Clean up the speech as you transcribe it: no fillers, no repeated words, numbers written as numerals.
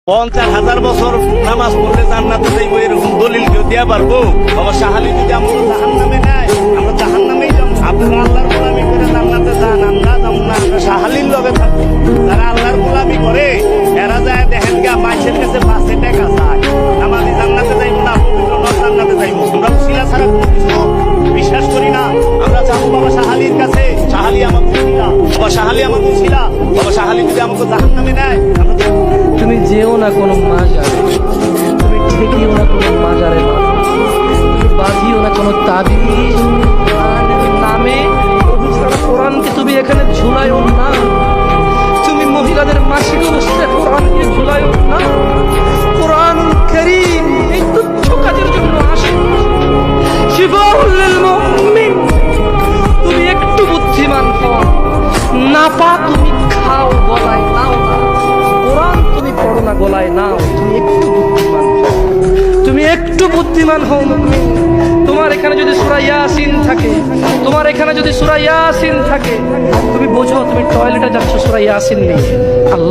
50,000 বছর নামাজ পড়লে জান্নাতে যাইব এরকম দলিল কেউ দিয়া পারবো? বাবা শাহালি যদি আমরা জাহান্নামে নেয়, আমরা জাহান্নামেই যাবো। আপনারা আল্লাহর গোলামি করে জান্নাতে যান, আমরা যাবো না, আমরা শাহালির লগে থাকবো। যারা আল্লাহর গোলামি করে এরা যায় দেখেন গা মানুষের কাছে 5 টাকা চায়। আমাদের জান্নাতে যাইবো না, পবিত্র নয় জান্নাতে যাইবো। আমরা উসিলা ছাড়া কোনো কিছু বিশ্বাস করি না। আমরা যাবো বাবা শাহালির কাছে, শাহালি আমাকে উসিলা, বাবা শাহালি আমাকে উসিলা। বাবা শাহালি যদি আমাকে জাহান্নামে নেয়, আমরা তুমি যেও না কোনো মাজারে, তুমি ঠেকিও না কোনো মাজারে, তুমি বাঁধিও না কোনো তাবিজ। কোরআনের নামে কোরআনকে তুমি এখানে ঝুলাইও না। তুমি মহিলাদের মাসিক অবস্থায় কোরআনকে ঝুলাইও না। কোরআন কারীম এই তুচ্ছ কাজের জন্য আসে। শিফাউল লিল মুমিন। তুমি একটু বুদ্ধিমান হও, না পা তুমি খাও, গলায় নাও না। কোরআন তুমি পড়ো না, গলায় নাও। তুমি একটু বুদ্ধিমান হও মুমিন। তোমার এখানে যদি সূরা ইয়াসিন থাকে, তোমার এখানে যদি সূরা ইয়াসিন থাকে, তুমি বোঝো তুমি টয়লেটে যাচ্ছ সূরা ইয়াসিন নিয়ে। আল্লাহ